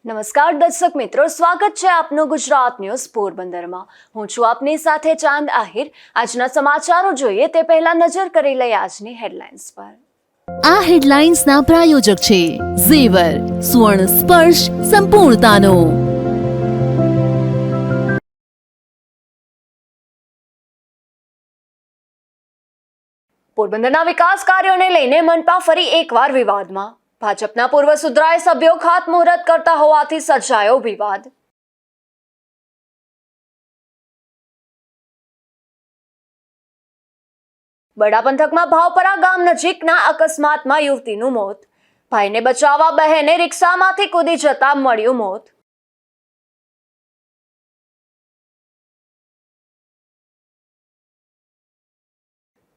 નમસ્કાર દર્શક મિત્રો, સ્વાગત છે આપનું ગુજરાત ન્યૂઝ પોરબંદરમાં। હું છું આપની સાથે ચાંદ આહિર। આજના સમાચારો જોઈએ તે પહેલા નજર કરી લઈએ આજની હેડલાઇન્સ પર। આ હેડલાઇન્સના પ્રાયોજક છે ઝેવર, સુવર્ણ સ્પર્શ સંપૂર્ણતાનો। પોરબંદરના વિકાસ કાર્યોને લઈને મનપા ફરી એકવાર વિવાદમાં। ભાજપના પૂર્વ સુધરાય સભ્યો ખાતમુહૂર્ત કરતા હોવાથી સર્જાયો વિવાદ। બરડા પંથકમાં ભાવપરા ગામ નજીકના અકસ્માતમાં યુવતીનું મોત। ભાઈને બચાવવા બહેને રિક્ષામાંથી કૂદી જતા મળ્યું મોત।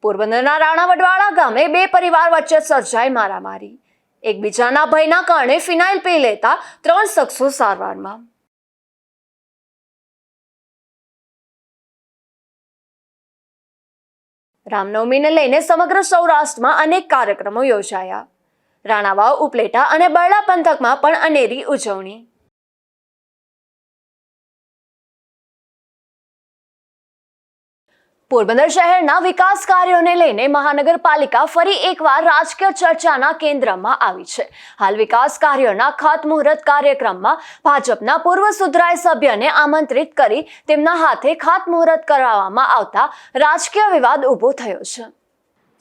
પોરબંદરના રાણાવડવાળા ગામે બે પરિવાર વચ્ચે સર્જાઈ મારામારી। એકબીજાના ભયના કારણે ફિનાઇલ પી લેતા 3 શખ્સો સારવારમાં। રામનવમીને લઈને સમગ્ર સૌરાષ્ટ્રમાં અનેક કાર્યક્રમો યોજાયા। રાણાવાવ, ઉપલેટા અને બરડા પંથકમાં પણ અનેરી ઉજવણી। પોરબંદર શહેરના વિકાસ કાર્યોને લઈને મહાનગરપાલિકા ફરી એકવાર રાજકીય ચર્ચાના કેન્દ્રમાં આવી છે। હાલ વિકાસ કાર્યોના ખાતમુહૂર્ત કાર્યક્રમમાં ભાજપના પૂર્વ સુધરાય સભ્યને આમંત્રિત કરી તેમના હાથે ખાતમુહૂર્ત કરાવવામાં આવતા રાજકીય વિવાદ ઊભો થયો છે।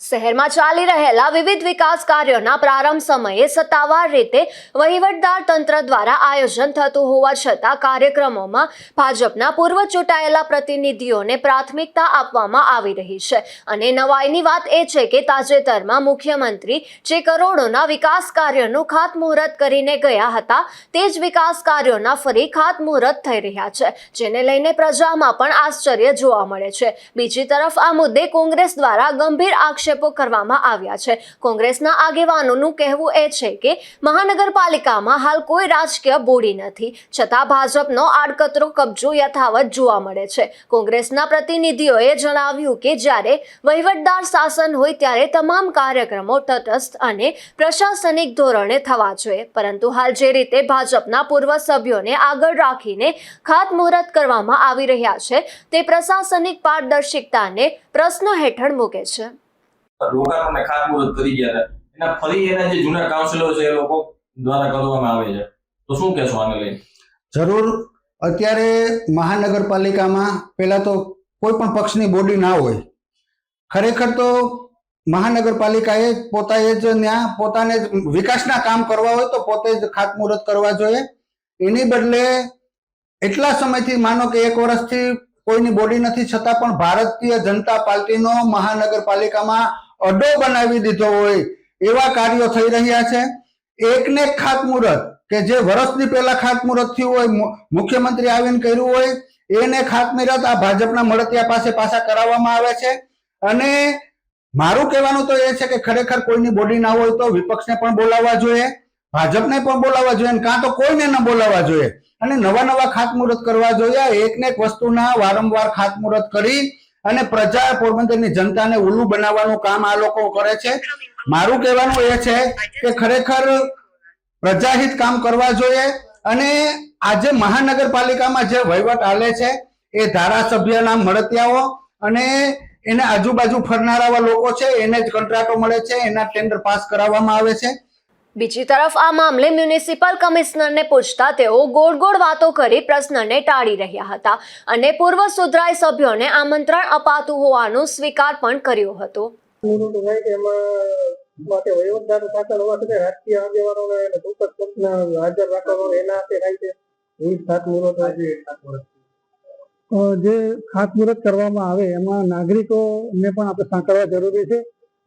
શહેરમાં ચાલી રહેલા વિવિધ વિકાસ કાર્યોના પ્રારંભ સમયે સત્તાવાર રીતે વહીવટદાર તંત્ર દ્વારા આયોજન થતું હોવા છતાં કાર્યક્રમોમાં ભાજપના પૂર્વ ચૂંટાયેલા પ્રતિનિધિઓને પ્રાથમિકતા આપવામાં આવી રહી છે। અને નવાઈની વાત એ છે કે તાજેતરમાં મુખ્યમંત્રી જે કરોડોના વિકાસ કાર્યોનું ખાતમુહૂર્ત કરીને ગયા હતા તે જ વિકાસ કાર્યોના ફરી ખાતમુહૂર્ત થઈ રહ્યા છે, જેને લઈને પ્રજામાં પણ આશ્ચર્ય જોવા મળે છે। બીજી તરફ આ મુદ્દે કોંગ્રેસ દ્વારા ગંભીર આક્ષેપ કરવામાં આવ્યા છે। કોંગ્રેસના આગેવાનોનું કહેવું એ છે કે મહાનગરપાલિકામાં હાલ કોઈ રાજકીય બોડી નથી, છતાં ભાજપનો આડકતરો કબજો યથાવત જોવા મળે છે। કોંગ્રેસના પ્રતિનિધિઓએ જણાવ્યું કે જ્યારે વહીવટદાર શાસન હોય ત્યારે તમામ કાર્યક્રમો તટસ્થ અને પ્રશાસનિક ધોરણે થવા જોઈએ, પરંતુ હાલ જે રીતે ભાજપના પૂર્વ સભ્યોને આગળ રાખીને ખાતમુહૂર્ત કરવામાં આવી રહ્યા છે તે પ્રશાસનિક પારદર્શિકતાને પ્રશ્ન હેઠળ મૂકે છે। લોકાર્પણને ખાતમુહૂર્ત કરી ગયા હતા, એના ફરી એના જે જૂના કાઉન્સિલરો છે એ લોકો દ્વારા કરવામાં આવે છે, તો શું કહેશો આને લઈને? જરૂર અત્યારે મહાનગરપાલિકામાં પહેલા તો કોઈ પણ પક્ષની બોડી ના હોય। ખરેખર તો મહાનગરપાલિકાએ પોતાએ જ ત્યાં પોતાને વિકાસના કામ કરવા હોય તો પોતે જ ખાતમુહૂર્ત કરવા જોઈએ। એની બદલે એટલા સમયથી માનો કે 1 વર્ષથી કોઈની બોડી નથી, છતાં પણ ભારતીય જનતા પાર્ટીનો મહાનગરપાલિકામાં અડ્ડો બનાવી દીધો હોય એવા કાર્યો થઈ રહ્યા છે। એકને ખાતમુહૂર્ત કે જે વર્ષની પહેલા ખાતમુહૂર્ત થયું હોય, મુખ્યમંત્રી આવીને કર્યું હોય, એને ખાતમુહૂર્ત આ ભાજપના મળતિયા પાસે પાછા કરાવવામાં આવે છે। અને મારું કહેવાનું તો એ છે કે ખરેખર કોઈની બોડી ના હોય તો વિપક્ષને પણ બોલાવવા જોઈએ, ભાજપને પણ બોલાવવા જોઈએ, કાં તો કોઈને ન બોલાવવા જોઈએ અને નવા ખાતમુહૂર્ત કરવા જોઈએ। એકને એક વસ્તુના વારંવાર ખાતમુહૂર્ત કરી અને પ્રજા પોરબંદરની જનતાને ઉલ્લુ બનાવવાનું કામ આ લોકો કરે છે। મારું કહેવાનું એ છે કે ખરેખર પ્રજાહિત કામ કરવા જોઈએ। અને આજે મહાનગરપાલિકામાં જે વહીવટ હાલે છે એ ધારાસભ્યના મળતિયાઓ અને એને આજુબાજુ ફરનારા લોકો છે, એને જ કોન્ટ્રાક્ટો મળે છે, એના ટેન્ડર પાસ કરાવવામાં આવે છે। બીજી તરફ આ મામલે મ્યુનિસિપલ કમિશનરને પૂછતા તેઓ ગોળ વાતો કરી પ્રશ્નને ટાળી રહ્યા હતા અને પૂર્વ સુધરાય સભ્યોને આમંત્રણ અપાતું હોવાનું સ્વીકાર પણ કર્યો હતો। જે ખાતમુહૂર્ત કરવામાં આવે એમાં નાગરિકોને પણ આપણે સાંકળવા જરૂરી છે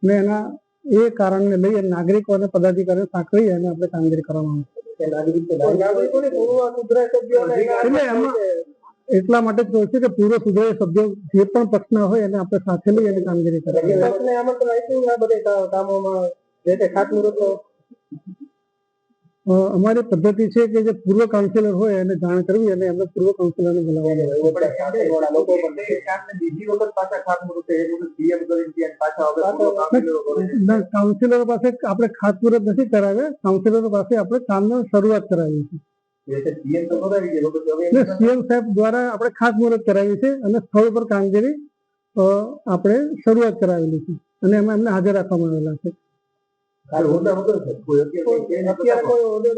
ને એના એ કારણને લઈ નાગરિકો અને પદાધિકારીઓ સાંકળી અને આપણે કામગીરી કરવામાં આવે। એટલા માટે જ કહું છું કે પૂર્વ સુધરાય સભ્યો જે પણ પક્ષના હોય એને આપણે સાથે લઈ અને કામગીરી કરવી। અમારી પદ્ધતિ છે કે જે પૂર્વ કાઉન્સિલર હોય એને જાણ કરવી અને એમને પૂર્વ કાઉન્સિલરને બોલાવવા। કાઉન્સિલરો પાસે આપણે ખાતમુહૂર્ત નથી કરાવ્યા, કાઉન્સિલરો પાસે આપણે કામની શરૂઆત કરાવી છે। સીએમ સાહેબ દ્વારા આપણે ખાતમુહૂર્ત કરાવી છે અને સ્થળ પર કામગીરી આપણે શરૂઆત કરાવેલી છે અને એમાં એમને હાજર રાખવામાં આવેલા છે.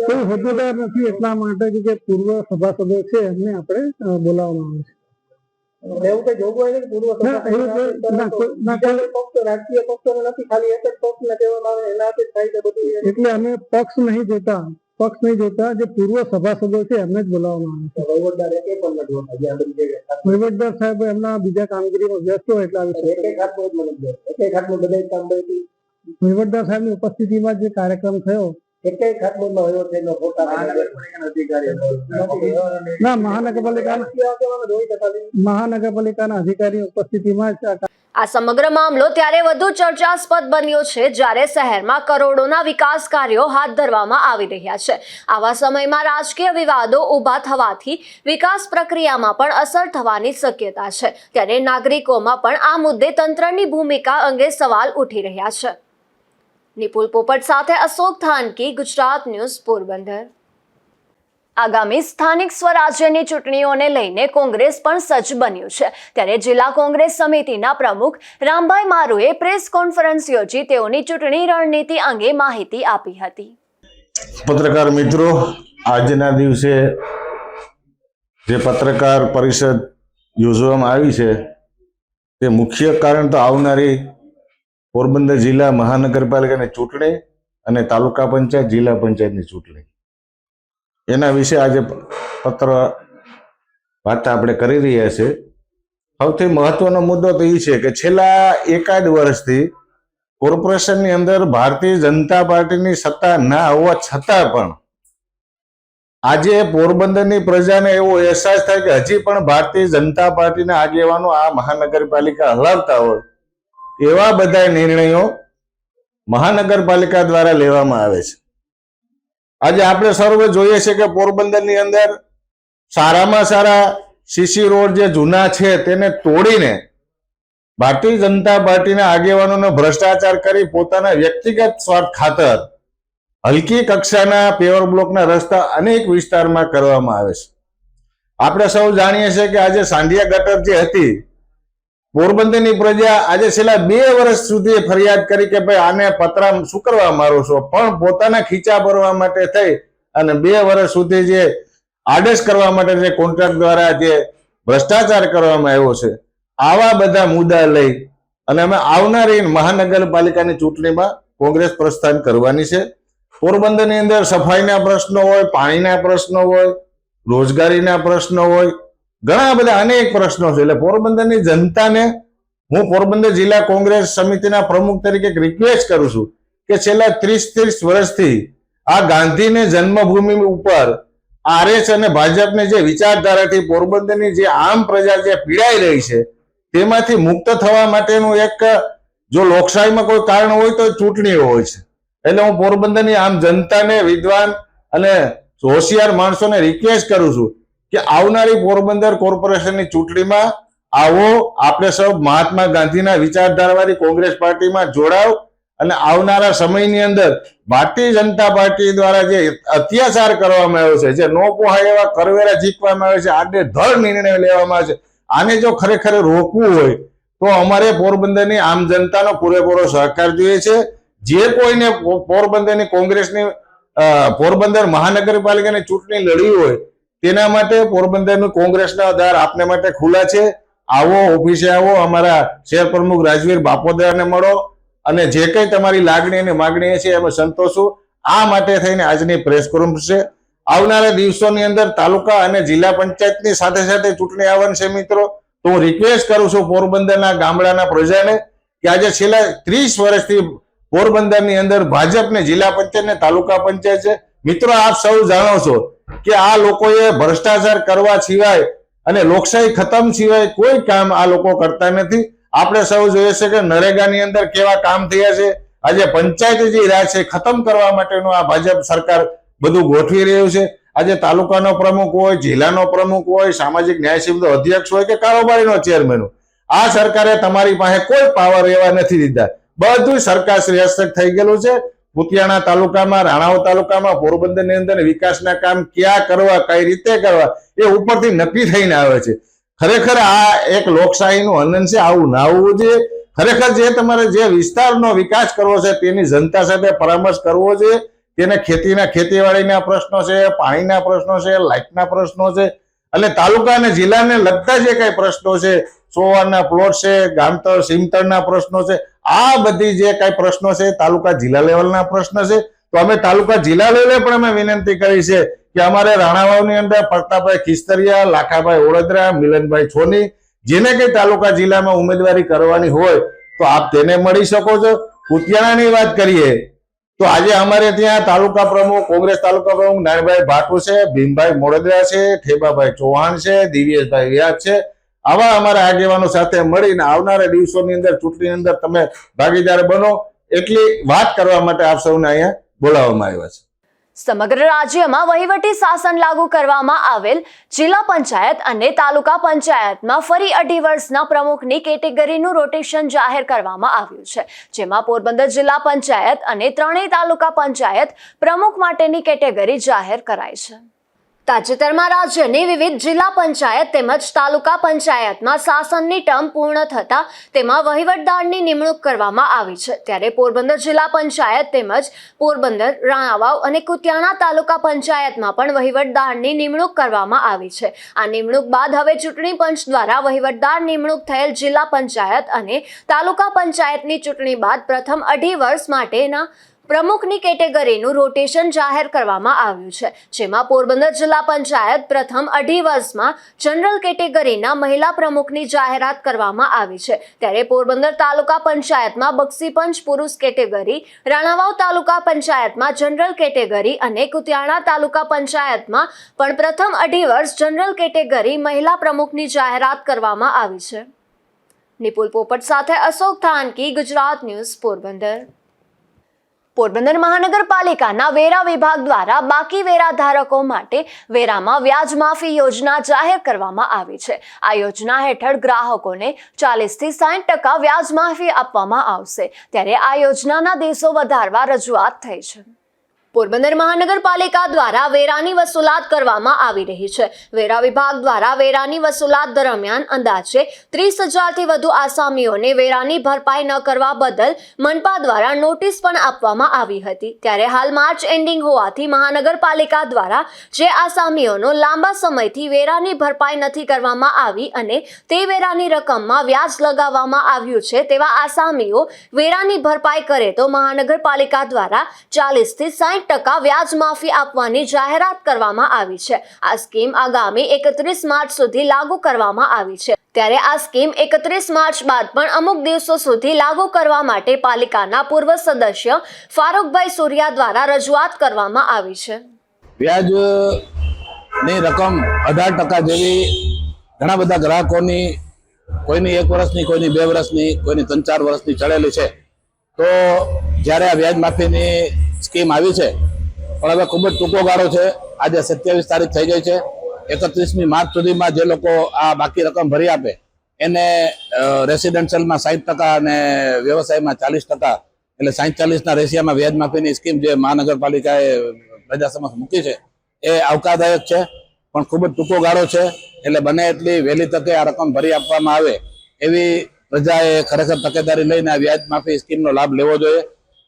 કોઈ હોદ્દેદાર નથી એટલા માટે કે જે પૂર્વ સભાસદો છે એમને આપણે બોલાવવામાં આવે છે. એવું કઈ જોગવાઈ નથી પૂર્વ રાજકીય પક્ષોને નથી, ખાલી એક જ પક્ષને કહેવામાં આવે એનાથી થાય છે બધું. એટલે અમે પક્ષ નહીં જોતા જે પૂર્વ સભાસદો છે એમને જ બોલાવવામાં આવે છે. વહીવટદાર સાહેબ એમના બીજા કામગીરીમાં વ્યસ્ત હોય એટલે વહીવટદાર સાહેબની ઉપસ્થિતિમાં જે કાર્યક્રમ થયો ના મહાનગરપાલિકાના અધિકારી ઉપસ્થિતિમાં જ આ સમગ્ર મામલો ત્યારે વધુ ચર્ચાસ્પદ બન્યો છે જ્યારે શહેરમાં કરોડોના વિકાસ કાર્યો હાથ ધરવામાં આવી રહ્યા છે. આવા સમયમાં રાજકીય વિવાદો ઊભા થવાથી વિકાસ પ્રક્રિયામાં પણ અસર થવાની શક્યતા છે. ત્યારે નાગરિકોમાં પણ આ મુદ્દે તંત્રની ભૂમિકા અંગે સવાલ ઉઠી રહ્યા છે. નિપુલ પોપટ સાથે અશોક થાનકી, ગુજરાત ન્યૂઝ, પોરબંદર. આગામી સ્થાનિક સ્વરાજ્યની ચૂંટણીઓને લઈને કોંગ્રેસ પણ સજ્જ બન્યું છે. ત્યારે જિલ્લા કોંગ્રેસ સમિતિના પ્રમુખ રામભાઈ મારુએ પ્રેસ કોન્ફરન્સ યોજી તેઓની ચૂંટણી રણનીતિ અંગે માહિતી આપી હતી. પત્રકાર મિત્રો, આજના દિવસે જે પત્રકાર પરિષદ યોજવામાં આવી છે તે મુખ્ય કારણ તો આવનારી પોરબંદર જિલ્લા મહાનગરપાલિકાની ચૂંટણી અને તાલુકા પંચાયત, જિલ્લા પંચાયતની ચૂંટણી, એના વિશે આજે પત્ર વાર્તા આપણે કરી રહ્યા છે. સૌથી મહત્વનો મુદ્દો તો એ છે કે છેલ્લા એકાદ વર્ષથી કોર્પોરેશનની અંદર ભારતીય જનતા પાર્ટીની સત્તા ના હોવા છતાં પણ આજે પોરબંદરની પ્રજાને એવો અહેસાસ થાય કે હજી પણ ભારતીય જનતા પાર્ટીના આગેવાનો આ મહાનગરપાલિકા હલાવતા હોય એવા બધા નિર્ણયો મહાનગરપાલિકા દ્વારા લેવામાં આવે છે. આજે આપણે સર્વે જોઈએ છે કે પોરબંદરની અંદર સારામાં સારા સીસી રોડ જે જૂના છે તેને તોડીને ભારતીય જનતા પાર્ટીના આગેવાનોનો ભ્રષ્ટાચાર કરી પોતાના વ્યક્તિગત સ્વાર્થ ખાતર હલકી કક્ષાના પેવર બ્લોકના રસ્તા અનેક વિસ્તારમાં કરવામાં આવે છે. આપણે સૌ જાણીએ છીએ કે આજે સાંઢિયા ગટર જે હતી, પોરબંદરની પ્રજા આજે છેલ્લા 2 વર્ષ સુધી ફરિયાદ કરી કે ભાઈ આને પતરા શું કરવા મારો છો, પણ પોતાના ખીચા ભરવા માટે થઈ અને 2 વર્ષ સુધી જે આદેશ કરવા માટે જે કોન્ટ્રાક્ટ દ્વારા જે ભ્રષ્ટાચાર કરવામાં આવ્યો છે, આવા બધા મુદ્દા લઈ અને અમે આવનારી મહાનગરપાલિકાની ચૂંટણીમાં કોંગ્રેસ પ્રસ્થાન કરવાની છે. પોરબંદરની અંદર સફાઈના પ્રશ્નો હોય, પાણીના પ્રશ્નો હોય, રોજગારીના પ્રશ્નો હોય, ઘણા બધા અનેક પ્રશ્નો છે. એટલે પોરબંદરની જનતાને હું પોરબંદર જિલ્લા કોંગ્રેસ સમિતિના પ્રમુખ તરીકે રિક્વેસ્ટ કરું છું કે છેલ્લા 30 વર્ષથી આ ગાંધીની જન્મભૂમિ ઉપર આરએસ અને ભાજપની જે વિચારધારાથી પોરબંદરની જે આમ પ્રજા જે પીડાઈ રહી છે તેમાંથી મુક્ત થવા માટેનું એક જો લોકશાહીમાં કોઈ કારણ હોય તો ચૂંટણીઓ હોય છે. એટલે હું પોરબંદરની આમ જનતાને, વિદ્વાન અને હોશિયાર માણસોને રિક્વેસ્ટ કરું છું કે આવનારી પોરબંદર કોર્પોરેશનની ચૂંટણીમાં આવો, આપણે સૌ મહાત્મા ગાંધીના વિચારધારાવાળી કોંગ્રેસ પાર્ટીમાં જોડાવ અને આવનારા સમયની અંદર ભારતીય જનતા પાર્ટી દ્વારા જે અત્યાચાર કરવામાં આવ્યો છે, જે નો પોહાય એવા કરવેરા ઝીકવામાં આવે છે, આડેધડ નિર્ણય લેવામાં આવે છે, આને જો ખરેખર રોકવું હોય તો અમારે પોરબંદરની આમ જનતાનો પૂરેપૂરો સહકાર જોઈએ છે. જે કોઈને પોરબંદરની કોંગ્રેસની પોરબંદર મહાનગરપાલિકાની ચૂંટણી લડવી હોય તેના માટે પોરબંદરનું કોંગ્રેસના દ્વાર આપને માટે ખુલ્લા છે. આવો, ઓફિસે આવો, અમારા શહેર પ્રમુખ રાજવીર બાપોદરાને મળો અને જે કંઈ તમારી લાગણી અને માગણી છે એમાં સંતોષો. આ માટે થઈને આજની પ્રેસ કોન્ફરન્સ છે. આવનારા દિવસોની અંદર તાલુકા અને જિલ્લા પંચાયતની સાથે સાથે ચૂંટણી આવવાની છે મિત્રો. તો હું રિક્વેસ્ટ કરું છું પોરબંદરના ગામડાના પ્રજાને કે આજે છેલ્લા 30 વર્ષથી પોરબંદરની અંદર ભાજપને જિલ્લા પંચાયત ને તાલુકા પંચાયત છે. મિત્રો, આપ સૌ જાણો છો કે આ લોકોએ ભ્રષ્ટાચાર કરવા સિવાય અને લોકશાહી ખતમ સિવાય કોઈ કામ આ લોકો કરતા નથી. આપણે સૌ જોઈએ છે કે નરેગાની અંદર કેવા કામ થયા છે. આજે પંચાયતી જે રાજ છે ખતમ કરવા માટેનું આ ભાજપ સરકાર બધું ગોઠવી રહ્યું છે. આજે તાલુકાનો પ્રમુખ હોય, જિલ્લાનો પ્રમુખ હોય, સામાજિક ન્યાય સમિતિનો અધ્યક્ષ હોય કે કારોબારીનો ચેરમેન હોય, આ સરકારે તમારી પાસે કોઈ પાવર એવા નથી દીધા. બધું સરકાર શ્રી હસ્તક થઈ ગયેલું છે. કુતિયાણા તાલુકામાં, રાણાવા તાલુકામાં, પોરબંદરની અંદર વિકાસના કામ ક્યાં કરવા, કઈ રીતે કરવા એ ઉપરથી નક્કી થઈને આવે છે. ખરેખર આ એક લોકશાહીનું હનન છે, આવું ના હોવું જોઈએ. ખરેખર જે તમારે જે વિસ્તારનો વિકાસ કરવો છે તેની જનતા સાથે પરામર્શ કરવો જોઈએ. તેને ખેતીવાડીના પ્રશ્નો છે, પાણીના પ્રશ્નો છે, લાઇટના પ્રશ્નો છે, એટલે તાલુકા અને જિલ્લાને લગતા જે કઈ પ્રશ્નો છે, સોવારના પ્લોટ છે, ગામતળ સીમતળના પ્રશ્નો છે, આ બધી જે કઈ પ્રશ્નો છે તાલુકા જિલ્લા લેવલના પ્રશ્ન છે. તો અમે તાલુકા જિલ્લા લેવલે પણ અમે વિનંતી કરી છે કે અમારે રાણાવાવની અંદર પ્રતાપભાઈ ખિસ્તરિયા, લાખાભાઈ ઓળદરા, મિલનભાઈ છોની, જેને કઈ તાલુકા જિલ્લામાં ઉમેદવારી કરવાની હોય તો આપ તેને મળી શકો છો. કુતિયાણાની વાત કરીએ તો આજે અમારે ત્યાં તાલુકા પ્રમુખ, કોંગ્રેસ તાલુકા પ્રમુખ નારાયણભાઈ ભાટુ છે, ભીમભાઈ મોડદરા છે, ઠેબાભાઈ ચૌહાણ છે, દિવ્યેશભાઈ વ્યાસ છે. આવા અમારા આગેવાનો સાથે મળીને આવનારા દિવસોની અંદર ચૂંટણીની અંદર તમે ભાગીદાર બનો એટલી વાત કરવા માટે આપ સૌને અહીંયા બોલાવવામાં આવ્યા છે. સમગ્ર રાજ્યમાં વહીવટી શાસન લાગુ કરવામાં આવેલ જિલ્લા પંચાયત અને તાલુકા પંચાયતમાં ફરી 2.5 વર્ષના પ્રમુખની કેટેગરીનું રોટેશન જાહેર કરવામાં આવ્યું છે, જેમાં પોરબંદર જિલ્લા પંચાયત અને 3 તાલુકા પંચાયત પ્રમુખ માટેની કેટેગરી જાહેર કરાઈ છે. તાજેતરમાં રાજ્યની વિવિધ જિલ્લા પંચાયત તેમજ તાલુકા પંચાયતમાં શાસનની ટર્મ પૂર્ણ થતા તેમાં વહીવટદારની નિમણૂક કરવામાં આવી છે. ત્યારે પોરબંદર જિલ્લા પંચાયત તેમજ પોરબંદર, રાણાવાવ અને કુતિયાણા તાલુકા પંચાયતમાં પણ વહીવટદારની નિમણૂક કરવામાં આવી છે. આ નિમણૂક બાદ હવે ચૂંટણી પંચ દ્વારા વહીવટદાર નિમણૂક થયેલ જિલ્લા પંચાયત અને તાલુકા પંચાયતની ચૂંટણી બાદ પ્રથમ 2.5 વર્ષ માટેના પ્રમુખની કેટેગરીનું રોટેશન જાહેર કરવામાં આવ્યું છે, જેમાં પોરબંદર જિલ્લા પંચાયત પ્રથમ 2.5 વર્ષમાં જનરલ કેટેગરીના મહિલા પ્રમુખની જાહેરાત કરવામાં આવી છે. ત્યારે પોરબંદર તાલુકા પંચાયતમાં બક્ષીપંચ પુરુષ કેટેગરી, રાણાવાવ તાલુકા પંચાયતમાં જનરલ કેટેગરી અને કુતિયાણા તાલુકા પંચાયતમાં પણ પ્રથમ 2.5 વર્ષ જનરલ કેટેગરી મહિલા પ્રમુખની જાહેરાત કરવામાં આવી છે. નિપુલ પોપટ સાથે અશોક થાનકી, ગુજરાત ન્યૂઝ, પોરબંદર. પોરબંદર મહાનગરપાલિકાના વેરા વિભાગ દ્વારા બાકી વેરા ધારકો માટે વેરામાં વ્યાજ માફી યોજના જાહેર કરવામાં આવી છે. આ યોજના હેઠળ ગ્રાહકોને 40 થી 60% વ્યાજ માફી આપવામાં આવશે. ત્યારે આ યોજનાના દિવસો વધારવા રજૂઆત થઈ છે. પોરબંદર મહાનગરપાલિકા દ્વારા વેરાની વસૂલાત કરવામાં આવી રહી છે. વેરા વિભાગ દ્વારા વેરાની વસૂલાત દરમિયાન અંદાજે 30,000 થી વધુ આસામીઓને વેરાની ભરપાઈ ન કરવા બદલ મનપા દ્વારા નોટિસ પણ આપવામાં આવી હતી. ત્યારે હાલ માર્ચ એન્ડિંગ હોવાથી મહાનગરપાલિકા દ્વારા જે આસામીઓનો લાંબા સમયથી વેરાની ભરપાઈ નથી કરવામાં આવી અને તે વેરાની રકમમાં વ્યાજ લગાવવામાં આવ્યું છે તેવા આસામીઓ વેરાની ભરપાઈ કરે તો મહાનગરપાલિકા દ્વારા 40 થી 60% વ્યાજ માફી આપવાની જાહેરાત કરવામાં આવી છે. આ સ્કીમ આગામી 31 માર્ચ સુધી લાગુ કરવામાં આવી છે. ત્યારે આ સ્કીમ 31 માર્ચ બાદ પણ અમુક દિવસો સુધી લાગુ કરવા માટે પાલિકાના પૂર્વ સદસ્ય ફારૂકભાઈ સુરિયા દ્વારા રજૂઆત કરવામાં આવી છે. વ્યાજની રકમ 18% જેવી ઘણા બધા ગ્રાહકોની, કોઈની 1 વર્ષની, કોઈની 2 વર્ષની, કોઈની 3-4 વર્ષની ચડેલી છે. તો જ્યારે આ વ્યાજ માફીની સ્કીમ આવી છે પણ હવે ખૂબ જ ટૂંકો ગાળો છે. આજે 27 તારીખ થઈ ગઈ છે. 31મી માર્ચ સુધીમાં જે લોકો આ બાકી રકમ ભરી આપે એને રેસિડેન્શિયલમાં 60% અને વ્યવસાયમાં 40%, એટલે 60-40ના રેશિયામાં વ્યાજ માફીની સ્કીમ જે મહાનગરપાલિકાએ પ્રજા સમક્ષ મૂકી છે એ આવકારદાયક છે, પણ ખૂબ જ ટૂંકો ગાળો છે. એટલે બને એટલી વહેલી તકે આ રકમ ભરી આપવામાં આવે એવી પ્રજાએ ખરેખર તકેદારી લઈને આ વ્યાજ માફી સ્કીમનો લાભ લેવો જોઈએ.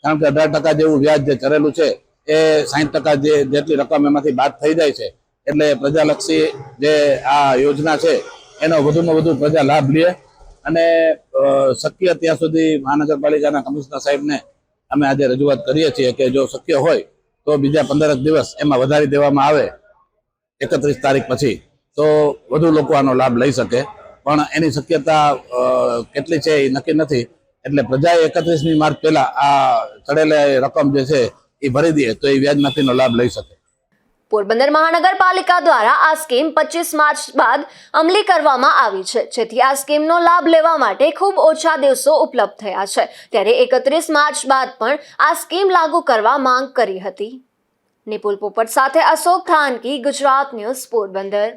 કારણ કે 18% જેવું વ્યાજ જે ચરેલું છે એ 60% જેટલી રકમ એમાંથી બાદ થઈ જાય છે. એટલે પ્રજાલક્ષી જે આ યોજના છે એનો વધુમાં વધુ પ્રજા લાભ લે અને શક્ય ત્યાં સુધી મહાનગરપાલિકાના કમિશનર સાહેબને અમે આજે રજૂઆત કરીએ છીએ કે જો શક્ય હોય તો બીજા 15 દિવસ એમાં વધારી દેવામાં આવે 31 તારીખ પછી, તો વધુ લોકો આનો લાભ લઈ શકે. પણ એની શક્યતા કેટલી છે એ નક્કી નથી. એટલે પ્રજાએ 31મી માર્ચ પહેલા આ ચડેલી રકમ જે છે એ ભરી દે તો એ વ્યાજ માફીનો લાભ લઈ શકે. પોરબંદર મહાનગરપાલિકા દ્વારા આ સ્કીમ 25 માર્ચ બાદ અમલી કરવામાં આવી છે, જેથી આ સ્કીમનો લાભ લેવા માટે ખૂબ ઓછા દિવસો ઉપલબ્ધ થયા છે. ત્યારે 31 માર્ચ બાદ પણ આ સ્કીમ લાગુ કરવા માંગ કરી હતી. નિપુલ પોપટ સાથે અશોક થાનકી, ગુજરાત ન્યૂઝ, પોરબંદર.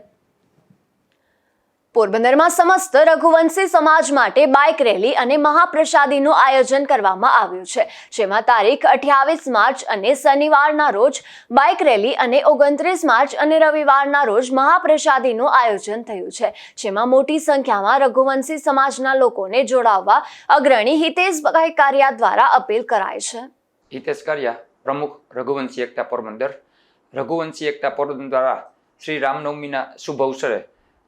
પોરબંદરમાં સમસ્ત રઘુવંશી સમાજ માટે બાઇક રેલી અને મહાપ્રસાદીનું આયોજન કરવામાં આવ્યું છે, જેમાં તારીખ 28 માર્ચ અને શનિવારના રોજ બાઇક રેલી અને 29 માર્ચ અને રવિવારના રોજ મહાપ્રસાદીનું આયોજન થયું છે, જેમાં મોટી સંખ્યામાં રઘુવંશી સમાજના લોકોને જોડાવવા અગ્રણી હિતેશભાઈ કારિયા દ્વારા અપીલ કરાઈ છે. હિતેશ કારિયા, પ્રમુખ રઘુવંશી એકતા પોરબંદર. રઘુવંશી એકતા પોરબંદર દ્વારા શ્રી રામનવમીના શુભ અવસરે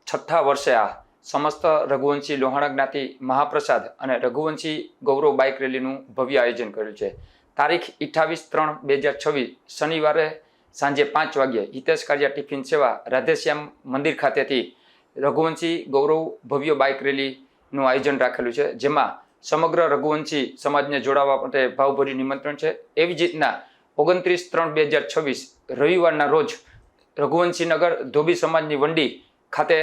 6થા વર્ષે આ સમસ્ત રઘુવંશી લોહાણા જ્ઞાતિ મહાપ્રસાદ અને રઘુવંશી ગૌરવ બાઇક રેલીનું ભવ્ય આયોજન કર્યું છે. તારીખ 28/3/2026 શનિવારે સાંજે 5 વાગ્યે હિતેશ કારિયા ટિફિન સેવા રાધેશ્યામ મંદિર ખાતેથી રઘુવંશી ગૌરવ ભવ્ય બાઇક રેલીનું આયોજન રાખેલું છે, જેમાં સમગ્ર રઘુવંશી સમાજને જોડાવા માટે ભાવભર્યું નિમંત્રણ છે. એવી જ રીતના 29/3/2026 રવિવારના રોજ રઘુવંશી નગર ધોબી સમાજની વંડી ખાતે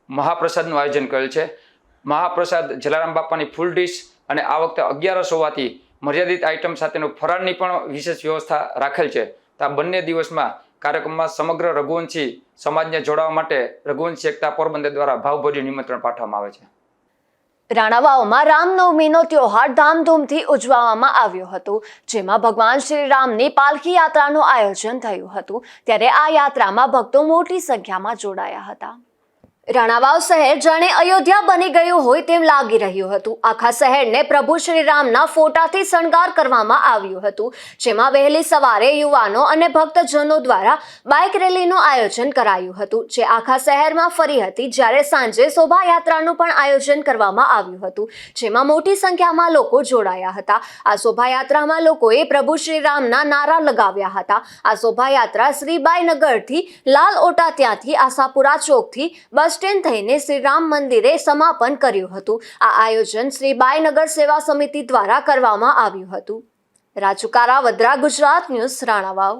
મહાપ્રસાદનું આયોજન કરેલ છે. મહાપ્રસાદ જલારામ બાપાની ફૂલ ડીશ અને આ વખતે 11 હોવાથી મર્યાદિત આઇટમ સાથેનું ફરાળની પણ વિશેષ વ્યવસ્થા રાખેલ છે. તો આ બંને દિવસમાં કાર્યક્રમમાં સમગ્ર રઘુવંશી સમાજને જોડાવા માટે રઘુવંશી એકતા પોરબંદર દ્વારા ભાવભર્યું નિમંત્રણ પાઠવવામાં આવે છે. રાણાવાવમાં રામનવમીનો ત્યોહાર ધામધૂમથી ઉજવવામાં આવ્યો હતો, જેમાં ભગવાન શ્રી રામની પાલખી યાત્રાનું આયોજન થયું હતું. ત્યારે આ યાત્રામાં ભક્તો મોટી સંખ્યામાં જોડાયા હતા. રાણાવાવ શહેર જાણે અયોધ્યા બની ગયું હોય તેમ લાગી રહ્યું હતું. આખા શહેરને પ્રભુ શ્રી રામના ફોટાથી શણગાર કરવામાં આવ્યું હતું, જેમાં વહેલી સવારે યુવાનો અને ભક્તજનો દ્વારા બાઇક રેલીનું આયોજન કરાયું હતું, જે આખા શહેરમાં ફરી હતી. જ્યારે સાંજે શોભાયાત્રાનું પણ આયોજન કરવામાં આવ્યું હતું, જેમાં મોટી સંખ્યામાં લોકો જોડાયા હતા. આ શોભાયાત્રામાં લોકોએ પ્રભુ શ્રી રામના નારા લગાવ્યા હતા. આ શોભાયાત્રા શ્રીબાઈ નગરથી લાલ ઓટા ત્યાંથી આશાપુરા ચોકથી બસ સ્ટેન્ડ થઈને શ્રી રામ મંદિરે સમાપન કર્યું હતું. આ આયોજન શ્રીબાઈ નગર સેવા સમિતિ દ્વારા કરવામાં આવ્યું હતું. રાજુ કારાવદ્રા, ગુજરાત ન્યૂઝ, રાણાવાવ.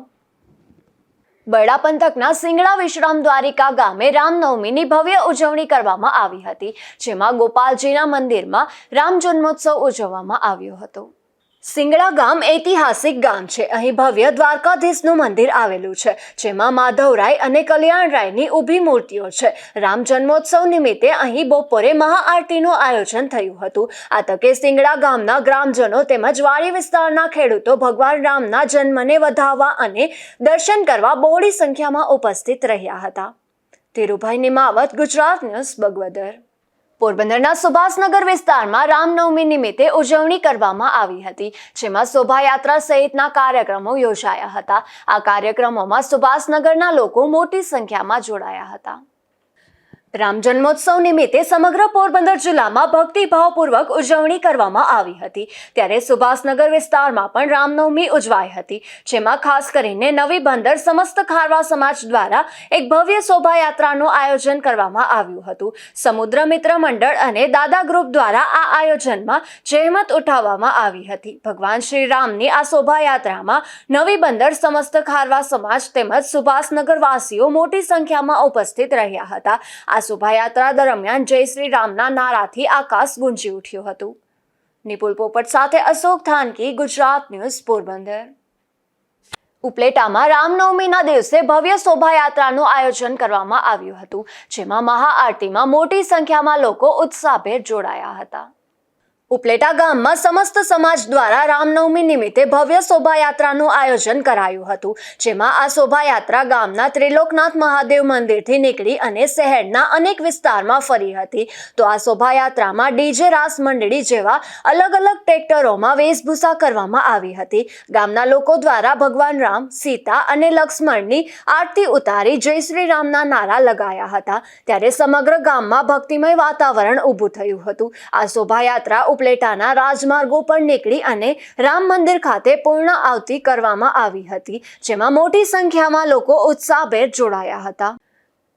બરડા પંથકના સિંગડા વિશ્રામ દ્વારિકા ગામે રામનવમીની ભવ્ય ઉજવણી કરવામાં આવી હતી, જેમાં ગોપાલજીના મંદિરમાં રામ જન્મોત્સવ ઉજવવામાં આવ્યો હતો. સિંગડા ગામ ઐતિહાસિક ગામ છે. અહીં ભવ્ય દ્વારકાધીશનું મંદિર આવેલું છે, જેમાં માધવરાય અને કલ્યાણરાયની ઊભી મૂર્તિઓ છે. રામ જન્મોત્સવ નિમિત્તે અહીં બપોરે મહાઆરતીનું આયોજન થયું હતું. આ તકે સિંગડા ગામના ગ્રામજનો તેમજ વાડી વિસ્તારના ખેડૂતો ભગવાન રામના જન્મને વધાવવા અને દર્શન કરવા બહોળી સંખ્યામાં ઉપસ્થિત રહ્યા હતા. ધીરુભાઈ નિમાવત, ગુજરાત ન્યૂઝ, બગવદર. પોરબંદરના સુભાષનગર વિસ્તારમાં રામનવમી નિમિત્તે ઉજવણી કરવામાં આવી હતી, જેમાં શોભાયાત્રા સહિતના કાર્યક્રમો યોજાયા હતા. આ કાર્યક્રમોમાં સુભાષનગરના લોકો મોટી સંખ્યામાં જોડાયા હતા. રામ જન્મોત્સવ નિમિત્તે સમગ્ર પોરબંદર જિલ્લામાં ભક્તિભાવપૂર્વક ઉજવણી કરવામાં આવી હતી. ત્યારે સુભાષનગર વિસ્તારમાં પણ રામનવમી ઉજવાઈ હતી, જેમાં ખાસ કરીને નવી બંદર સમસ્ત ખારવા સમાજ દ્વારા એક ભવ્ય શોભાયાત્રાનું આયોજન કરવામાં આવ્યું હતું. સમુદ્ર મિત્ર મંડળ અને દાદા ગ્રુપ દ્વારા આ આયોજનમાં જહેમત ઉઠાવવામાં આવી હતી. ભગવાન શ્રી રામની આ શોભાયાત્રામાં નવી બંદર સમસ્ત ખારવા સમાજ તેમજ સુભાષનગર વાસીઓ મોટી સંખ્યામાં ઉપસ્થિત રહ્યા હતા. આ શોભાયાત્રા દરમિયાન જય શ્રી રામના નારાથી આકાશ ગુંજી ઉઠ્યું હતું. નિપુલ પોપટ સાથે અશોક થાનકી, ગુજરાત ન્યૂઝ, પોરબંદર. ઉપલેટામાં રામનવમીના દિવસે ભવ્ય શોભાયાત્રાનું આયોજન કરવામાં આવ્યું હતું, જેમાં મહાઆરતીમાં મોટી સંખ્યામાં લોકો ઉત્સાહભેર જોડાયા હતા. ઉપલેટા ગામમાં સમસ્ત સમાજ દ્વારા રામનવમી નિમિત્તે ભવ્ય શોભાયાત્રાનું આયોજન કરાયું હતું, જેમાં આ શોભાયાત્રા ગામના ત્રિલોકનાથ મહાદેવ મંદિરથી નીકળી અને શહેરના અનેક વિસ્તારમાં ફરી હતી. તો આ શોભાયાત્રામાં ડીજે, રાસ મંડળી જેવા અલગ અલગ ટ્રેક્ટરોમાં વેશભૂષા કરવામાં આવી હતી. ગામના લોકો દ્વારા ભગવાન રામ, સીતા અને લક્ષ્મણની આરતી ઉતારી જય શ્રી રામના નારા લગાયા હતા. ત્યારે સમગ્ર ગામમાં ભક્તિમય વાતાવરણ ઊભું થયું હતું. આ શોભાયાત્રા ઉપલેટાના રાજમાર્ગો પર નીકળી અને રામ મંદિર ખાતે પૂર્ણ આરતી કરવામાં આવી હતી, જેમાં મોટી સંખ્યામાં લોકો ઉત્સાહભેર જોડાયા હતા.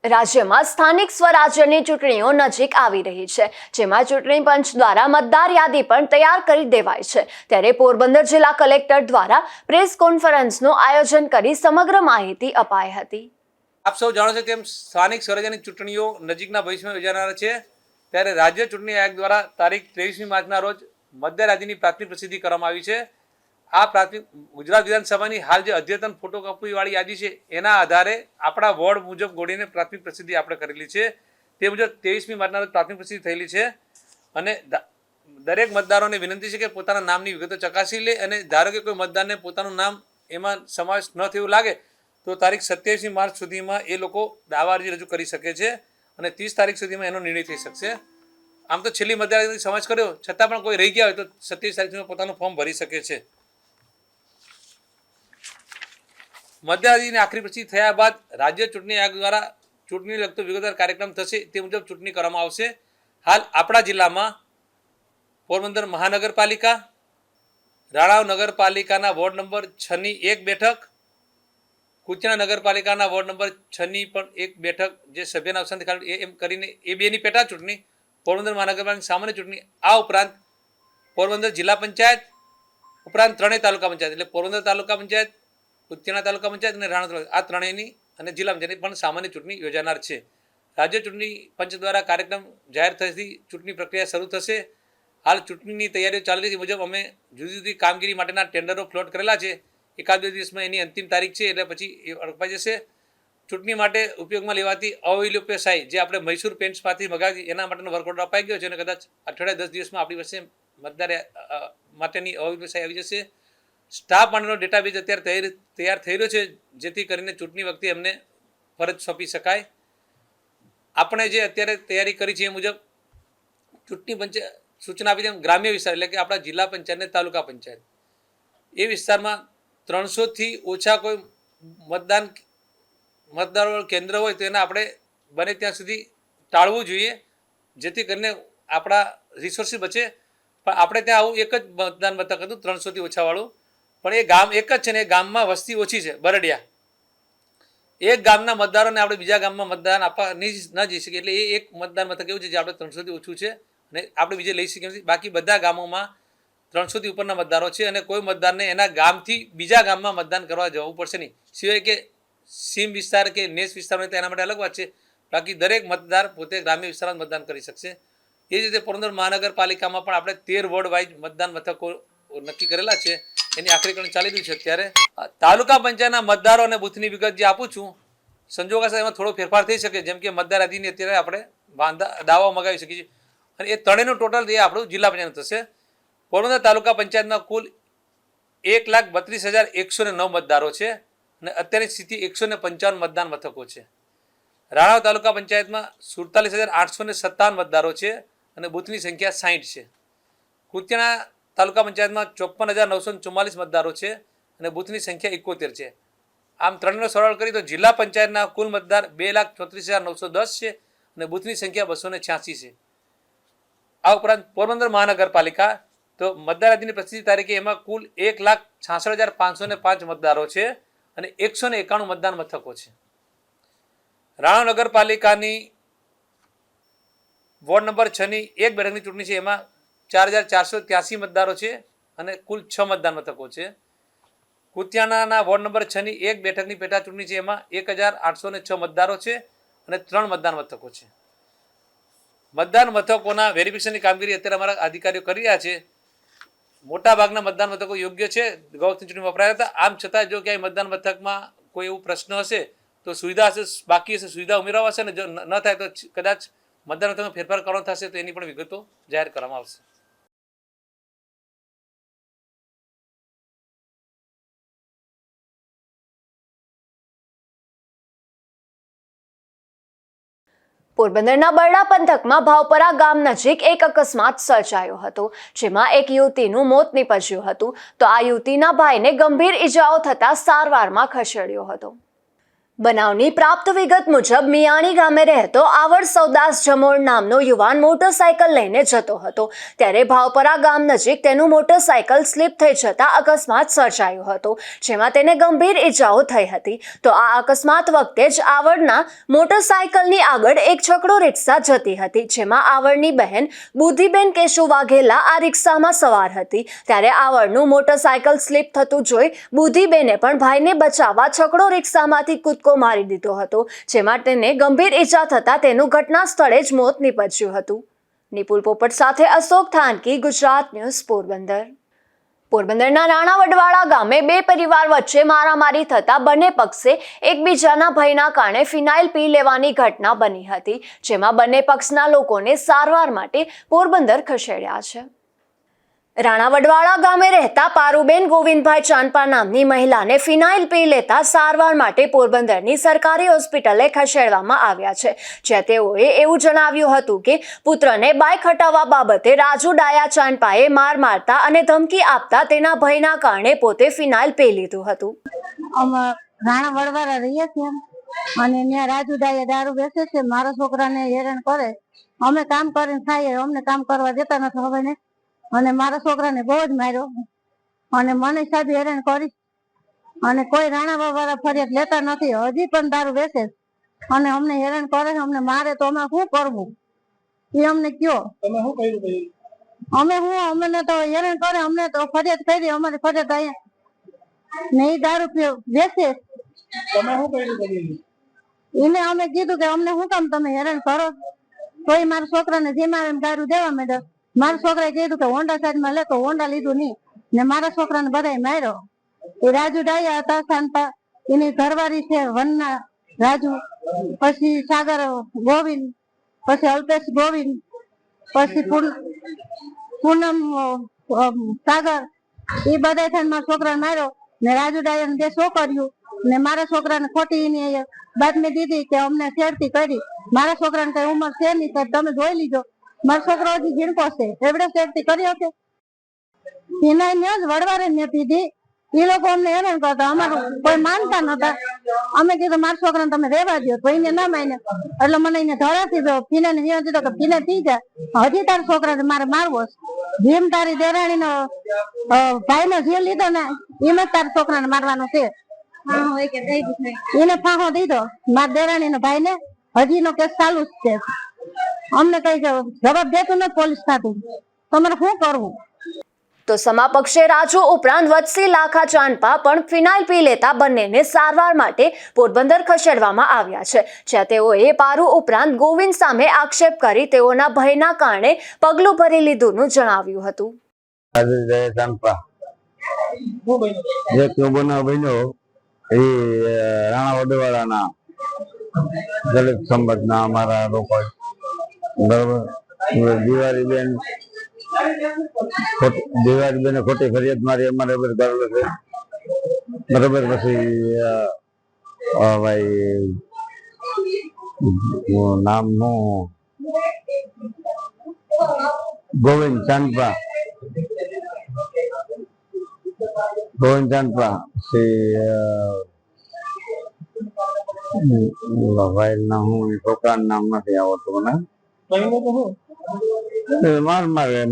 રાજ્યમાં સ્થાનિક સ્વરાજ્યની ચૂંટણીઓ નજીક આવી રહી છે, જેમાં ચૂંટણી પંચ દ્વારા મતદાર યાદી પણ તૈયાર કરી દેવાઈ છે. ત્યારે પોરબંદર જિલ્લા કલેક્ટર દ્વારા પ્રેસ કોન્ફરન્સનું આયોજન કરી સમગ્ર માહિતી અપાઈ હતી. આપ સૌ જાણો છો તેમ સ્થાનિક સ્વરાજ્યની ચૂંટણીઓ નજીકના ભવિષ્યમાં યોજાનાર છે. ત્યારે રાજ્ય ચૂંટણી આયોગ દ્વારા તારીખ 23મી માર્ચના રોજ મતદાર યાદીની પ્રાથમિક પ્રસિદ્ધિ કરવામાં આવી છે. આ પ્રાથમિક ગુજરાત વિધાનસભાની હાલ જે અદ્યતન ફોટોકોપીવાળી યાદી છે એના આધારે આપણા વોર્ડ મુજબ ગોળીને પ્રાથમિક પ્રસિદ્ધિ આપણે કરેલી છે. તે મુજબ 23મી માર્ચના રોજ પ્રાથમિક પ્રસિદ્ધિ થયેલી છે અને દરેક મતદારોને વિનંતી છે કે પોતાના નામની વિગતો ચકાસી લે અને ધારો કે કોઈ મતદારને પોતાનું નામ એમાં સમાવેશ ન થયું લાગે તો તારીખ 27મી માર્ચ સુધીમાં એ લોકો દાવા અરજી રજૂ કરી શકે છે અને 30 તારીખ સુધીમાં એનો નિર્ણય થઈ શકશે. આમ તો છેલ્લી મતદાર સમાવેશ કર્યો છતાં પણ કોઈ રહી ગયા હોય તો 27 તારીખ સુધીમાં પોતાનું ફોર્મ ભરી શકે છે. મતદારની આખરી પ્રસિદ્ધિ થયા બાદ રાજ્ય ચૂંટણી આયોગ દ્વારા ચૂંટણીને લગતો વિગતવાર કાર્યક્રમ થશે તે મુજબ ચૂંટણી કરવામાં આવશે. હાલ આપણા જિલ્લામાં પોરબંદર મહાનગરપાલિકા, રાણાવ નગરપાલિકાના વોર્ડ નંબર 6ની 1 બેઠક, કુચના નગરપાલિકાના વોર્ડ નંબર 6ની પણ 1 બેઠક જે સભ્યના અવસાનથી ખાલી એમ કરીને એ બેની પેટા ચૂંટણી, પોરબંદર મહાનગરપાલિકાની સામાન્ય ચૂંટણી, આ ઉપરાંત પોરબંદર જિલ્લા પંચાયત ઉપરાંત 3 તાલુકા પંચાયત એટલે પોરબંદર તાલુકા પંચાયત, કુચના તાલુકા પંચાયત અને રાણા તાલુકા આ ત્રણેયની અને જિલ્લા પંચાયતની પણ સામાન્ય ચૂંટણી યોજાનાર છે. રાજ્ય ચૂંટણી પંચ દ્વારા કાર્યક્રમ જાહેર થવાથી ચૂંટણી પ્રક્રિયા શરૂ થશે. હાલ ચૂંટણીની તૈયારીઓ ચાલી રહી મુજબ અમે જુદી જુદી કામગીરી માટેના ટેન્ડરો ફ્લોટ કરેલા છે. એકાદ 2 દિવસમાં એની અંતિમ તારીખ છે એટલે પછી એ અડપાઈ જશે. ચૂંટણી માટે ઉપયોગમાં લેવાતી અવિલોપ્ય શાહી જે આપણે મૈસૂર પેન્ટ્સમાંથી મગાવી એના માટેનો વર્ક ઓર્ડર અપાઈ ગયો છે અને કદાચ અઠવાડિયા 10 દિવસમાં આપણી પાસે મતદાર માટેની અવિલોપ્ય શાહી આવી જશે. સ્ટાફ માટેનો ડેટાબેઝ અત્યારે તૈયાર થઈ રહ્યો છે જેથી કરીને ચૂંટણી વખતે એમને ફરજ સોંપી શકાય. આપણે જે અત્યારે તૈયારી કરી છે એ મુજબ ચૂંટણી પંચે સૂચના આપી છે ગ્રામ્ય વિસ્તાર એટલે કે આપણા જિલ્લા પંચાયત અને તાલુકા પંચાયત એ વિસ્તારમાં 300થી ઓછા કોઈ મતદારો કેન્દ્ર હોય તો એને આપણે બને ત્યાં સુધી ટાળવું જોઈએ જેથી કરીને આપણા રિસોર્સિસ બચે. પણ આપણે ત્યાં આવું એક જ મતદાન મથક હતું 300થી ઓછાવાળું, પણ એ ગામ એક જ છે ને એ ગામમાં વસ્તી ઓછી છે બરડિયા. એક ગામના મતદારોને આપણે બીજા ગામમાં મતદાન આપવા ન જઈ શકીએ એટલે એ એક મતદાન મથક એવું છે જે આપણે 300થી ઓછું છે અને આપણે બીજે લઈ શકીએ નથી. બાકી બધા ગામોમાં 300થી ઉપરના મતદારો છે અને કોઈ મતદારને એના ગામથી બીજા ગામમાં મતદાન કરવા જવું પડશે નહીં, સિવાય કે સીમ વિસ્તાર કે નેસ વિસ્તાર હોય તો એના માટે અલગ વાત છે. બાકી દરેક મતદાર પોતે ગ્રામ્ય વિસ્તારમાં મતદાન કરી શકશે. એ જ રીતે પોરબંદર મહાનગરપાલિકામાં પણ આપણે 13 વોર્ડ વાઇઝ મતદાન મથકો નક્કી કરેલા છે, એની આખરીકરણ ચાલી રહ્યું છે અત્યારે. તાલુકા પંચાયતના મતદારો અને બૂથની વિગત જે આપું છું સંજોગોસર એમાં થોડો ફેરફાર થઈ શકે, જેમ કે મતદાર યાદીની અત્યારે આપણે દાવા મગાવી શકીએ છીએ અને એ ત્રણેયનું ટોટલ એ આપણું જિલ્લા પંચાયત થશે. પોરબંદર તાલુકા પંચાયતમાં કુલ 1,32,109 મતદારો છે અને અત્યારની સ્થિતિ 155 મતદાન મથકો છે. રાણાવ તાલુકા પંચાયતમાં 47,857 મતદારો છે અને બૂથની સંખ્યા 60 છે. કુતિયાણા તાલુકા પંચાયતમાં 54,944 મતદારો છે અને બૂથની સંખ્યા 71 છે. આમ ત્રણનો સરળ કરી તો જિલ્લા પંચાયતના કુલ મતદાર 2,34,910 છે અને બૂથની સંખ્યા 286 છે. આ ઉપરાંત પોરબંદર મહાનગરપાલિકા તો મતદાર યાદીની પ્રસિદ્ધિ તારીખે એમાં કુલ 1,66,505 મતદારો છે અને 191 મતદાન મથકો છે. રાણાવ નગરપાલિકાની વોર્ડ નંબર 6ની 1 બેઠકની ચૂંટણી છે એમાં 4,483 મતદારો છે અને કુલ 6 મતદાન મથકો છે. કુતિયાણાના વોર્ડ નંબર 6ની 1 બેઠકની પેટા ચૂંટણી છે એમાં 1,806 મતદારો છે અને 3 મતદાન મથકો છે. મતદાન મથકોના વેરિફિકેશનની કામગીરી અત્યારે અમારા અધિકારીઓ કરી રહ્યા છે. મોટાભાગના મતદાન મથકો યોગ્ય છે, ગૌચૂંટણી ચૂંટણી વપરાયા હતા. આમ છતાં જો ક્યાંય મતદાન મથકમાં કોઈ એવું પ્રશ્ન હશે તો સુવિધા હશે, બાકી હશે સુવિધા ઉમેરવા હશે અને જો ન થાય તો કદાચ મતદાન મથકમાં ફેરફાર કરવાનો થશે તો એની પણ વિગતો જાહેર કરવામાં આવશે. પોરબંદરના બરડા પંથકમાં ભાવપરા ગામ નજીક એક અકસ્માત સર્જાયો હતો, જેમાં એક યુવતીનું મોત નીપજ્યું હતું તો આ યુવતીના ભાઈને ગંભીર ઈજાઓ થતા સારવારમાં ખસેડ્યો હતો. બનાવની પ્રાપ્ત વિગત મુજબ મિયાણી ગામે રહેતો આવડ સૌદાસ જમોર નામનો યુવાન મોટરસાયકલ લઈને જતો હતો, ત્યારે ભાવપરા ગામ નજીક તેનું મોટરસાયકલ સ્લીપ થઈ જતા અકસ્માત સર્જાયો હતો, જેમાં તેને ગંભીર ઈજાઓ થઈ હતી. તો આ અકસ્માત વખતે જ આવડના મોટરસાયકલની આગળ એક છકડો રિક્ષા જતી હતી, જેમાં આવડની બહેન બુદ્ધિબેન કેશુ વાઘેલા આ રિક્ષામાં સવાર હતી. ત્યારે આવડનું મોટરસાયકલ સ્લીપ થતું જોઈ બુદ્ધિબેને પણ ભાઈને બચાવવા છકડો રિક્ષામાંથી કૂદકો મારી દીધો હતો, જેમાં તેને ગંભીર ઈજા થતા તેનું ઘટના સ્થળે જ મોત નીપજ્યું હતું. નિપુલ પોપટ સાથે અશોક થાનકી, ગુજરાત ન્યૂઝ, પોરબંદર. પોરબંદરના રાણાવડવાળા ગામે બે પરિવાર વચ્ચે મારામારી થતા બંને પક્ષે એકબીજાના ભયના કારણે ફિનાઇલ પી લેવાની ઘટના બની હતી, જેમાં બંને પક્ષના લોકોને સારવાર માટે પોરબંદર ખસેડ્યા છે. રાણાવડવાળા ગામે રહેતા પારુબેન ગોવિંદભાઈ ચાંદપા નામની મહિલાને ફિનાઇલ પી લેતા સારવાર માટે પોરબંદરની સરકારી હોસ્પિટલે ખસેડવામાં આવ્યા છે, જ્યાં તેઓએ એવું જણાવ્યું હતું કે પુત્રને બાઇક હટાવવા બાબતે રાજુ ડાયા ચાંદપાએ માર મારતા અને ધમકી આપતા તેના ભયના કારણે પોતે ફિનાઇલ પી લીધું હતું. અમે રાણાવડવાળા રહીએ છીએ અને ત્યાં રાજુ ડાયા દારૂ બેસે છે, મારા છોકરાને હેરાન કરે. અમે કામ કરીને ખાઈએ, અમને કામ કરવા દેતા નથી હવે ને, અને મારા છોકરાને બહુ જ માર્યો અને મને સાહેબ હેરાન કરી અને કોઈ રાણાવાળા ફરિયાદ લેતા નથી. હજી પણ દારૂ વેચે અને અમને હેરાન કરે, અમને મારે તો અમે શું કરવું એ અમને કયો. અમને તો હેરાન કરે, અમને તો ફરિયાદ કરી, અમારી ફરિયાદ અહીંયા નહીં દારૂ વેચે. એને અમે કીધું કે અમને શું કામ તમે હેરાન કરો, તોય મારા છોકરાને જેમ આવે એમ દારૂ દેવા માંડ્યા. મારા છોકરાએ કીધું કે હોન્ડા સાઈડમાં લે, તો હોન્ડા લીધું નહીં ને મારા છોકરાને બધાય માર્યો. એ રાજુ ડાયા હતા શાંતા, એની ઘરવાળી છે વનના રાજુ, પછી સાગર ગોવિંદ, પછી અલ્પેશ ગોવિંદ, પછી પૂનમ સાગર, એ બધા થઈને મારા છોકરાને માર્યો ને રાજુ ડાયાને બે છોકર્યું ને મારા છોકરાને ખોટી એની બાતમી દીધી કે અમને છેડતી કરી. મારા છોકરાને કઈ ઉંમર છે નહીં, તમે જોઈ લીધો. મારો છોકરો હજી ઝીણકો છે, એવડે શેરતી કરી હશે એના જ વડવારે ને પીધી. એ લોકો અમને હેરાન કરતા, અમારું કોઈ માનતા નતા. અમે કીધું મારા છોકરાને તમે રહેવા દો, તો એને ના માને એટલે મને એને ધરાતી દો, પીને ને દીધો કે પીને પી જાય, હજી તારા છોકરાને મારે મારવો. જેમ તારી દેરાણી નો ભાઈ નો જે લીધો ને એમ જ તારા છોકરાને મારવાનો છે. એને ફાંહો દીધો મારા દેરાણી નો ભાઈ ને, હજી નો કેસ ચાલુ જ છે. અમને કઈ જવાબ દેતું નથી પોલીસ ખાતું, તમારે શું કરવું? તો સમાપક્ષે રાજુ ઉપરાંત વત્સી લાખા ચાંદપા પણ ફિનાઇલ પી લેતા બંનેને સારવાર માટે પોરબંદર ખસેડવામાં આવ્યા છે, જ્યાં તેઓએ પારુ ઉપરાંત ગોવિંદ સામે આક્ષેપ કરી તેઓના ભયના કારણે પગલું ભરી લીધુંનું જણાવ્યું હતું. રાણાવડવાળાના દલિત સમાજના અમારા લોકો બરોબર, દિવાળીબેન ખોટી ફરિયાદ મારી અમારે કરેલો છે બરોબર. પછી ભાઈ નામ નું ગોવિંદ ચાંદપા ભાઈ ના હું છોકરાનું નામ નથી આવડતું મને. માર માર્યો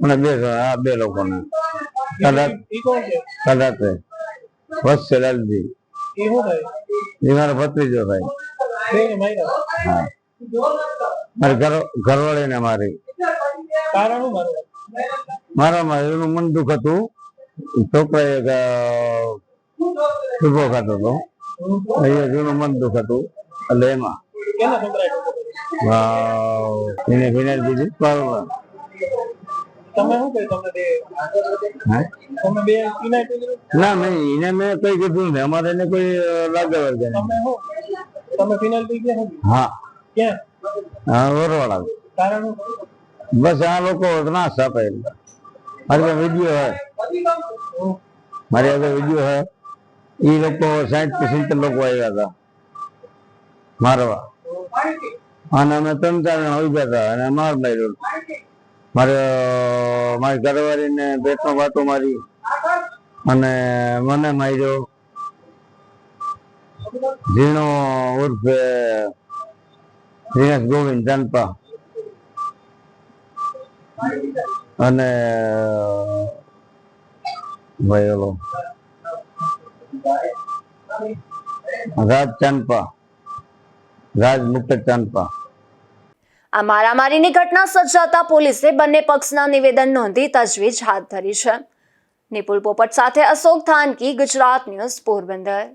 મને બે લોકોને કદાચ વત્સે લાલજી એ મારો ભત્રીજો ભાઈ. મારી ઘરવાળી ને મારી મારામાં એનું મન દુઃખ હતું. છોકરા ઉભો ખાતો હતો, એનું મન દુઃખ હતું એટલે એમાં એને ફિનાઇલ દીધી. ના નહીં, એને મેં કઈ કીધું ને, અમારે એને કોઈ લાગે વર્ગે હા વરવાળા. બસ આ લોકો નાશ આપે. મારી પાસે વિડીયો હોય, એ લોકો 60-70 લોકો આવ્યા હતા મારવા, અને અમે 3-4 જણા હોઈ ગયા હતા અને માર માર્યો. મારી ઘરવાળી ને પેટનો વાતો મારી અને મને માર્યો. ઝીણો ઉર્ફે દિનેશ ગોવિંદ ચાંદપા અને ભાઈ ઓલો રાજ ચાંદપા, રાજ મુક્ત ચાંદપા. આ મારામારીની ઘટના સર્જાતા પોલીસે બંને પક્ષના નિવેદન નોંધી તજવીજ હાથ ધરી છે. નિપુલ પોપટ સાથે અશોક થાનકી, ગુજરાત ન્યૂઝ, પોરબંદર.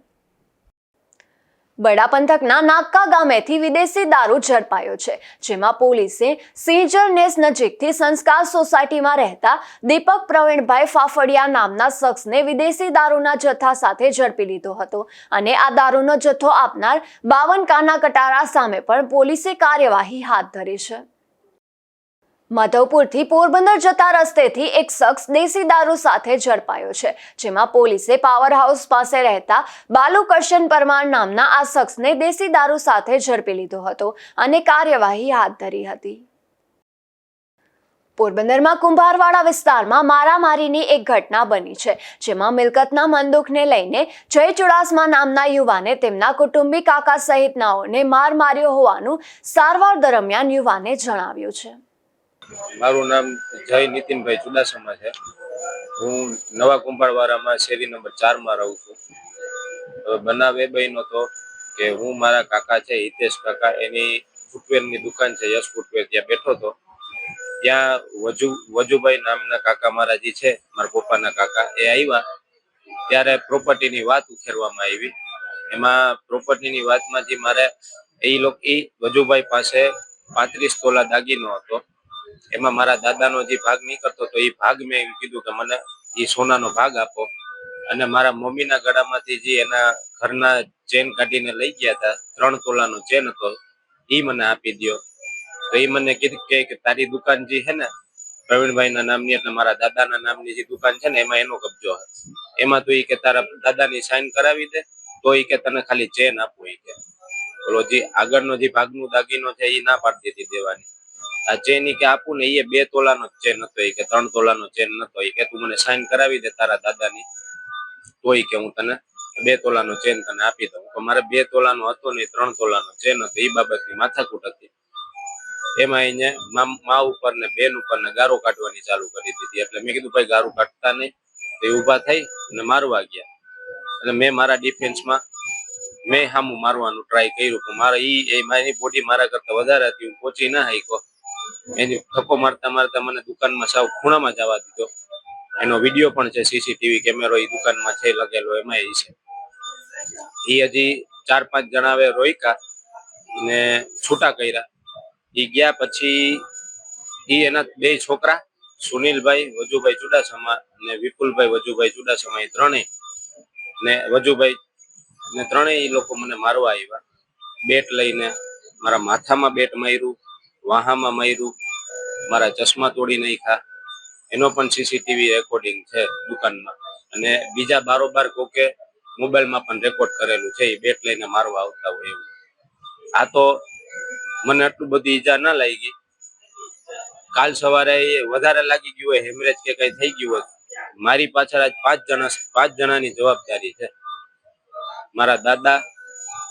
બડા પંથકના નાક્કા ગામેથી વિદેશી દારૂ ઝડપાયો છે, જેમાં પોલીસે સિંજર નેસ નજીકથી સંસ્કાર સોસાયટીમાં રહેતા દીપક પ્રવીણભાઈ ફાફડિયા નામના શખ્સને વિદેશી દારૂના જથ્થા સાથે ઝડપી લીધો હતો અને આ દારૂનો જથ્થો આપનાર 52 કાના કટારા સામે પણ પોલીસે કાર્યવાહી હાથ ધરી છે. માધવપુરથી પોરબંદર જતા રસ્તેથી એક શખ્સ દેશી દારૂ સાથે ઝડપાયો છે, જેમાં પોલીસે પાવર હાઉસ પાસે રહેતા બાલુ કરશન પરમાર નામના આ શખ્સને દેશી દારૂ સાથે ઝડપી લીધો હતો અને કાર્યવાહી હાથ ધરી હતી. પોરબંદરમાં કુંભારવાડા વિસ્તારમાં મારામારીની એક ઘટના બની છે, જેમાં મિલકતના મનદુખને લઈને જય ચુડાસમા નામના યુવાને તેમના કુટુંબી કાકા સહિતનાઓને માર માર્યો હોવાનું સારવાર દરમિયાન યુવાને જણાવ્યું છે. મારું નામ જય નીતિનભાઈ ચુડાસમા છે. હું નવા કુંભારવાડામાં શેરી નંબર 4 માં રહું છું. હવે બનાવ એ બન્યો હતો કે હું મારા કાકા છે હિતેશ કાકા, એની ફૂટવેરની દુકાન છે યશ ફૂટવેર, ત્યાં બેઠો હતો. ત્યાં વજુભાઈ નામના કાકા મારા જે છે, મારા પપ્પાના કાકા, એ આવ્યા. ત્યારે પ્રોપર્ટીની વાત ઉખેરવામાં આવી. એમાં પ્રોપર્ટીની વાતમાં જે મારે એ વજુભાઈ પાસે 35 તોલા દાગીનો હતો. એમાં મારા દાદાનો જે ભાગ નીકળતો હતો એ ભાગ મેં એવું કીધું કે મને એ સોનાનો ભાગ આપો, અને મારા મમ્મીના ગળામાંથી જે એના ઘરના ચેન કાઢીને લઈ ગયા હતા, 3 તોલાનો ચેન હતો, એ મને આપી દો. તો એ મને કીધું કે તારી દુકાન જે છે ને પ્રવીણભાઈના નામની, એટલે મારા દાદાના નામની જે દુકાન છે ને, એમાં એનો કબજો છે. એમાં તો એ કે તારા દાદાની સાઈન કરાવી દે તો એ કે તને ખાલી ચેન આપો. એ કે બોલો જે આગળનો જે ભાગનો દાગીનો છે એ ના પાડી દીધી દેવાની. આ ચેન કે આપું ને, એ 2 તોલાનો ચેન હતો, એ કે 3 તોલાનો ચેન નતો. એ કે તું મને સાઈન કરાવી દે તારા દાદાની, તો એ કે હું તને 2 તોલાનો ચેન તને આપી દઉં. તો મારે 2 તોલાનો હતો ને 3 તોલાનો ચેન હતો. એ બાબતની માથાકૂટ હતી. એમાં એને મા ઉપર ને બેન ઉપર ને ગારો કાઢવાની ચાલુ કરી દીધી. એટલે મેં કીધું ભાઈ ગારો કાઢતા નહીં. તો એ ઊભા થઈ અને મારવા ગયા. અને મેં મારા ડિફેન્સમાં મેં સામું મારવાનું ટ્રાય કર્યું, પણ મારી બોડી મારા કરતા વધારે હતી. હું પહોંચી ના શક્યો. એની ધક્કો મારતા મારતા મને દુકાનમાં સાવ ખૂણામાં જવા દીધો. એનો વિડીયો પણ છે, સીસીટીવી કેમેરો એ દુકાનમાં છે લગેલો, એમાં એ છે. એ હજી 4-5 જણાવે રોક્યા ને છૂટા કર્યા. એ ગયા પછી એના 2 છોકરા, સુનિલભાઈ વજુભાઈ ચુડાસમા ને વિપુલભાઈ વજુભાઈ ચુડાસમા, એ ત્રણેય ને વજુભાઈ ને ત્રણેય એ લોકો મને મારવા આવ્યા. બેટ લઈને મારા માથામાં બેટ માર્યું, વાહામાં માર્યું, મારા ચશ્મા તોડી નાખ્યા. એનો પણ સીસીટીવી રેકોર્ડિંગ છે દુકાનમાં. અને બીજા બારોબાર કોકે મોબાઈલમાં પણ રેકોર્ડ કરેલું છે, એ બેટ લઈને મારવા આવતા હોય એવું. આ તો મને આટલું બધી ઈજા ના લાગી. કાલ સવારે વધારે લાગી ગયું હોય, હેમરેજ કે કઈ થઈ ગયું હોય. મારી પાછળ આજ 5 જણાની જવાબદારી છે. મારા દાદા,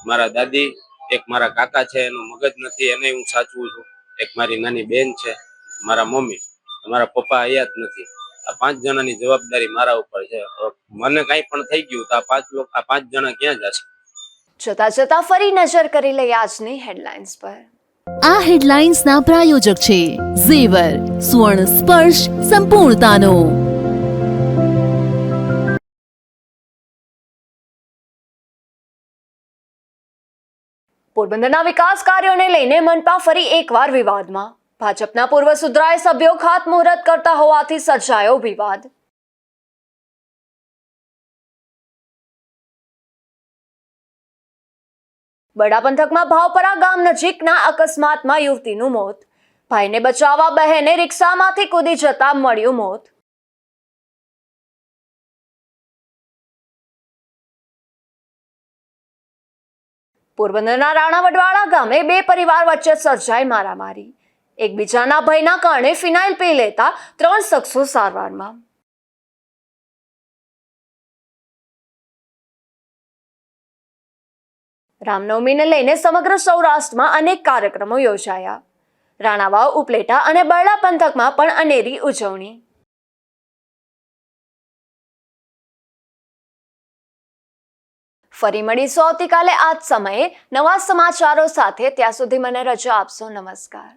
મારા દાદી, એક મારા કાકા છે, એનું મગજ નથી, એને હું સાચવું છું. એક મારી નાની બેન છે, મારા મમ્મી, મારા પપ્પા હયાત નથી. આ 5 જણાની જવાબદારી મારા ઉપર છે. મને કઈ પણ થઈ ગયું તો આ 5 જણા ક્યાં જશે? જતા જતા ફરી નજર કરી લઈએ આજની હેડલાઇન્સ પર. આ હેડલાઇન્સના પ્રાયોજક છે ઝેવર, સુવર્ણ સ્પર્શ સંપૂર્ણતાનો. પોરબંદરના વિકાસ કાર્યોને લઈને મનપા ફરી એકવાર વિવાદમાં. ભાજપના પૂર્વ સુધરાય સભ્યો ખાતમુહૂર્ત કરતા હોવાથી સર્જાયો વિવાદ. બડા પંથકમાં ભાવપરા ગામ નજીકના અકસ્માતમાં યુવતીનું મોત. ભાઈને બચાવવા બહેને રિક્ષામાંથી કૂદી જતા મળ્યું મોત. પોરબંદરના રાણાવડવાળા ગામે 2 પરિવાર વચ્ચે સર્જાઈ મારામારી. એકબીજાના ભયના કારણે ફિનાઇલ પી લેતા 3 શખ્સો સારવારમાં. રામનવમીને લઈને સમગ્ર સૌરાષ્ટ્રમાં અનેક કાર્યક્રમો યોજાયા. રાણાવાવ, ઉપલેટા અને બરડા પંથકમાં પણ અનેરી ઉજવણી. ફરી મળીશું આવતીકાલે આ જ સમયે નવા સમાચારો સાથે. ત્યાં સુધી મને રજા આપશો. નમસ્કાર.